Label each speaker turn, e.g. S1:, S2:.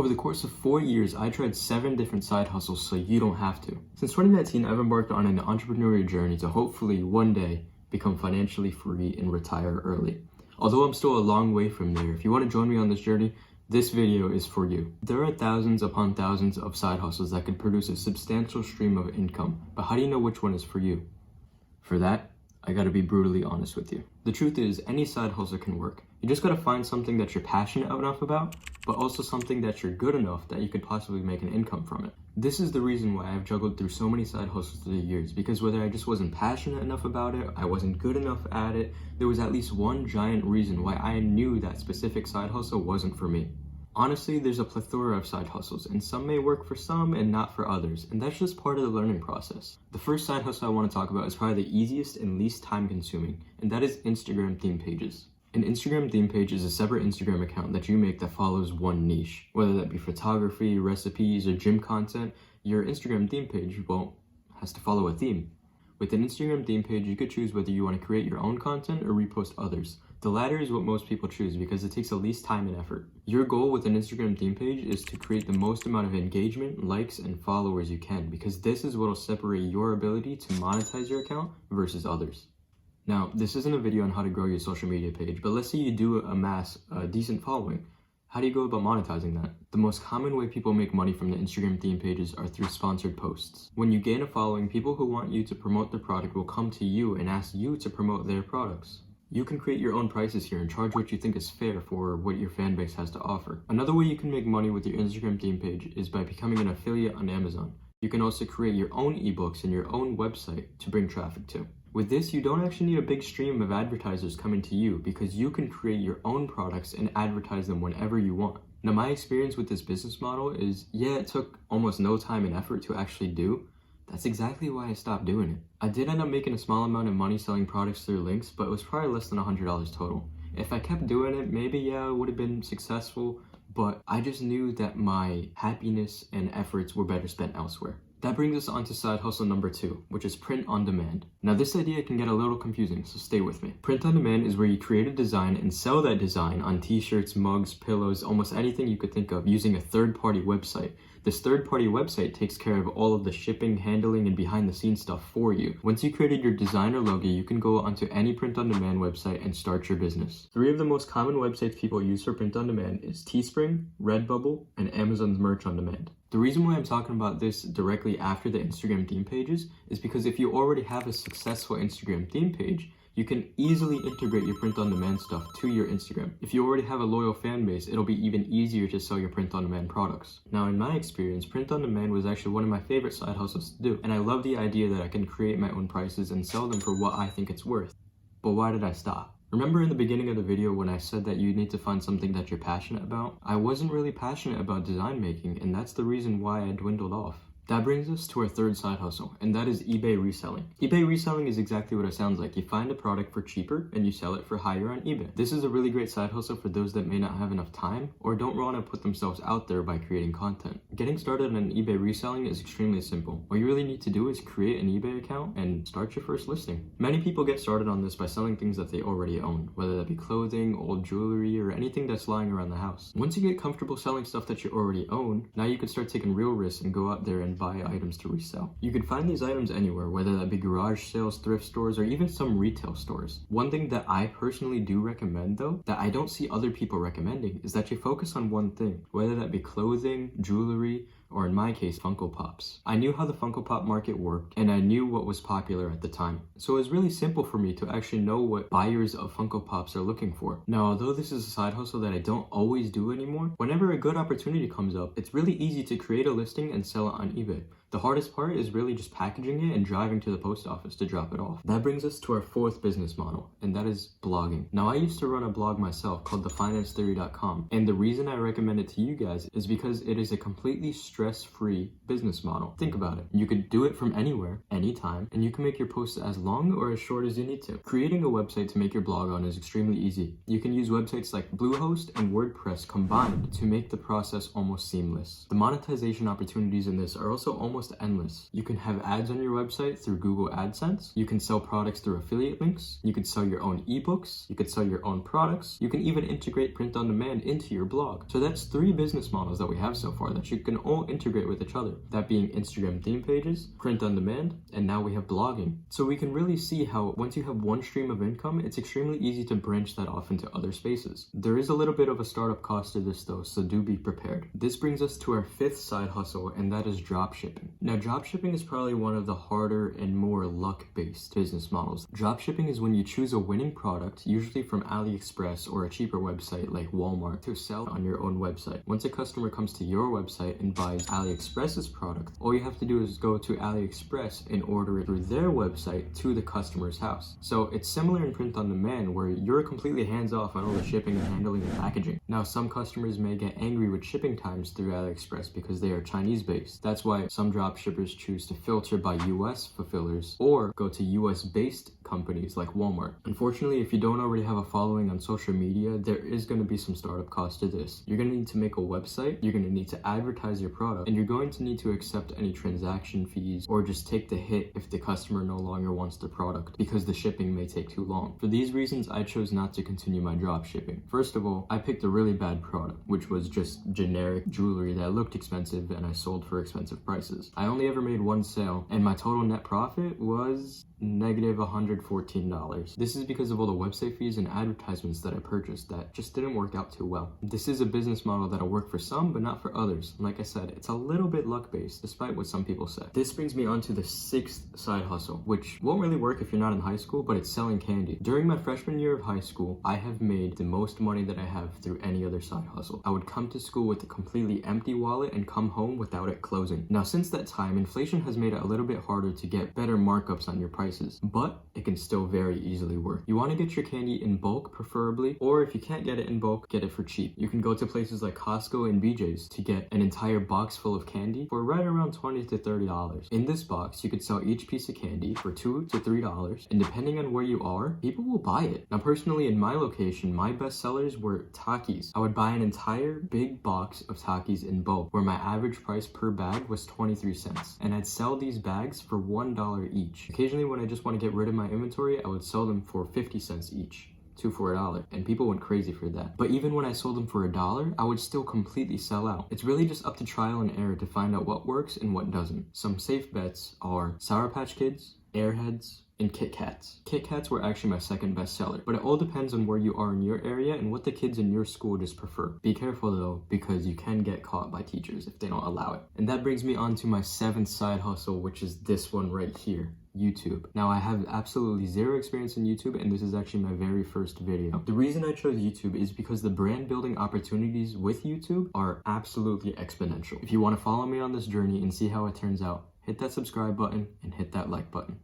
S1: Over the course of 4 years, I tried 7 different side hustles so you don't have to. Since 2019, I've embarked on an entrepreneurial journey to hopefully one day become financially free and retire early. Although I'm still a long way from there, if you want to join me on this journey, this video is for you. There are thousands upon thousands of side hustles that could produce a substantial stream of income, but how do you know which one is for you? For that, I gotta be brutally honest with you. The truth is, any side hustle can work. You just gotta find something that you're passionate enough about, but also something that you're good enough that you could possibly make an income from it. This is the reason why I've juggled through so many side hustles through the years, because whether I just wasn't passionate enough about it, I wasn't good enough at it, there was at least one giant reason why I knew that specific side hustle wasn't for me. Honestly, there's a plethora of side hustles, and some may work for some and not for others, and that's just part of the learning process. The first side hustle I want to talk about is probably the easiest and least time consuming, and that is Instagram theme pages. An Instagram theme page is a separate Instagram account that you make that follows one niche. Whether that be photography, recipes, or gym content, your Instagram theme page, has to follow a theme. With an Instagram theme page, you could choose whether you want to create your own content or repost others. The latter is what most people choose because it takes the least time and effort. Your goal with an Instagram theme page is to create the most amount of engagement, likes, and followers you can, because this is what will separate your ability to monetize your account versus others. Now, this isn't a video on how to grow your social media page, but let's say you do amass a decent following. How do you go about monetizing that? The most common way people make money from the Instagram theme pages are through sponsored posts. When you gain a following, people who want you to promote their product will come to you and ask you to promote their products. You can create your own prices here and charge what you think is fair for what your fan base has to offer. Another way you can make money with your Instagram theme page is by becoming an affiliate on Amazon. You can also create your own ebooks and your own website to bring traffic to. With this, you don't actually need a big stream of advertisers coming to you because you can create your own products and advertise them whenever you want. Now, my experience with this business model is, it took almost no time and effort to actually do. That's exactly why I stopped doing it. I did end up making a small amount of money selling products through links, but it was probably less than $100 total. If I kept doing it, maybe it would have been successful, but I just knew that my happiness and efforts were better spent elsewhere. That brings us on to side hustle number 2, which is print on demand. Now, this idea can get a little confusing, so stay with me. Print on demand is where you create a design and sell that design on t-shirts, mugs, pillows, almost anything you could think of using a third-party website. This third-party website takes care of all of the shipping, handling, and behind-the-scenes stuff for you. Once you created your design or logo, you can go onto any print-on-demand website and start your business. 3 of the most common websites people use for print-on-demand is Teespring, Redbubble, and Amazon's Merch on Demand. The reason why I'm talking about this directly after the Instagram theme pages is because if you already have a successful Instagram theme page, you can easily integrate your print-on-demand stuff to your Instagram. If you already have a loyal fan base, it'll be even easier to sell your print-on-demand products. Now, in my experience, print-on-demand was actually one of my favorite side hustles to do, and I love the idea that I can create my own prices and sell them for what I think it's worth. But why did I stop? Remember in the beginning of the video when I said that you need to find something that you're passionate about? I wasn't really passionate about design making, and that's the reason why I dwindled off. That brings us to our third side hustle, and that is eBay reselling. eBay reselling is exactly what it sounds like. You find a product for cheaper and you sell it for higher on eBay. This is a really great side hustle for those that may not have enough time or don't want to put themselves out there by creating content. Getting started on eBay reselling is extremely simple. All you really need to do is create an eBay account and start your first listing. Many people get started on this by selling things that they already own, whether that be clothing, old jewelry, or anything that's lying around the house. Once you get comfortable selling stuff that you already own, now you can start taking real risks and go out there and buy items to resell. You can find these items anywhere, whether that be garage sales, thrift stores, or even some retail stores. One thing that I personally do recommend though, that I don't see other people recommending, is that you focus on one thing, whether that be clothing, jewelry, or in my case, Funko Pops. I knew how the Funko Pop market worked, and I knew what was popular at the time. So it was really simple for me to actually know what buyers of Funko Pops are looking for. Now, although this is a side hustle that I don't always do anymore, whenever a good opportunity comes up, it's really easy to create a listing and sell it on eBay. The hardest part is really just packaging it and driving to the post office to drop it off. That brings us to our fourth business model, and that is blogging. Now, I used to run a blog myself called thefinancetheory.com, and the reason I recommend it to you guys is because it is a completely stress-free business model. Think about it. You could do it from anywhere, anytime, and you can make your posts as long or as short as you need to. Creating a website to make your blog on is extremely easy. You can use websites like Bluehost and WordPress combined to make the process almost seamless. The monetization opportunities in this are also almost almost endless. You can have ads on your website through Google AdSense. You can sell products through affiliate links. You can sell your own ebooks. You could sell your own products. You can even integrate print on demand into your blog. So that's 3 business models that we have so far that you can all integrate with each other. That being Instagram theme pages, print on demand, and now we have blogging. So we can really see how once you have one stream of income, it's extremely easy to branch that off into other spaces. There is a little bit of a startup cost to this though, so do be prepared. This brings us to our 5th side hustle, and that is dropshipping. Now, dropshipping is probably one of the harder and more luck-based business models. Dropshipping is when you choose a winning product, usually from AliExpress or a cheaper website like Walmart, to sell on your own website. Once a customer comes to your website and buys AliExpress's product, all you have to do is go to AliExpress and order it through their website to the customer's house. So it's similar in print on demand, where you're completely hands-off on all the shipping and handling and packaging. Now, some customers may get angry with shipping times through AliExpress because they are Chinese-based. That's why some drop shippers choose to filter by US fulfillers or go to US-based companies like Walmart. Unfortunately, if you don't already have a following on social media, there is going to be some startup cost to this. You're going to need to make a website, you're going to need to advertise your product, and you're going to need to accept any transaction fees or just take the hit if the customer no longer wants the product because the shipping may take too long. For these reasons, I chose not to continue my drop shipping. First of all, I picked a really bad product, which was just generic jewelry that looked expensive and I sold for expensive prices. I only ever made one sale, and my total net profit was negative $114. This is because of all the website fees and advertisements that I purchased that just didn't work out too well. This is a business model that'll work for some, but not for others. Like I said, it's a little bit luck-based, despite what some people say. This brings me on to the 6th side hustle, which won't really work if you're not in high school, but it's selling candy. During my freshman year of high school, I have made the most money that I have through any other side hustle. I would come to school with a completely empty wallet and come home without it closing. Now, since that time, inflation has made it a little bit harder to get better markups on your prices, but it can still very easily work. You want to get your candy in bulk preferably, or if you can't get it in bulk, get it for cheap. You can go to places like Costco and BJ's to get an entire box full of candy for right around $20 to $30. In this box, you could sell each piece of candy for $2 to $3, and depending on where you are, people will buy it. Now, personally, in my location, my best sellers were Takis. I would buy an entire big box of Takis in bulk, where my average price per bag was 23 cents, and I'd sell these bags for $1 each. Occasionally, when I just want to get rid of my inventory, I would sell them for 50 cents each. 2 for $1, and people went crazy for that. But even when I sold them for $1, I would still completely sell out. It's really just up to trial and error to find out what works and what doesn't. Some safe bets are Sour Patch Kids, Airheads, and Kit Kats. Kit Kats were actually my second best seller, but it all depends on where you are in your area and what the kids in your school just prefer. Be careful though, because you can get caught by teachers if they don't allow it. And that brings me on to my 7th side hustle, which is this one right here. YouTube. Now, I have absolutely zero experience in YouTube, and this is actually my very first video. The reason I chose YouTube is because the brand building opportunities with YouTube are absolutely exponential. If you want to follow me on this journey and see how it turns out, hit that subscribe button and hit that like button.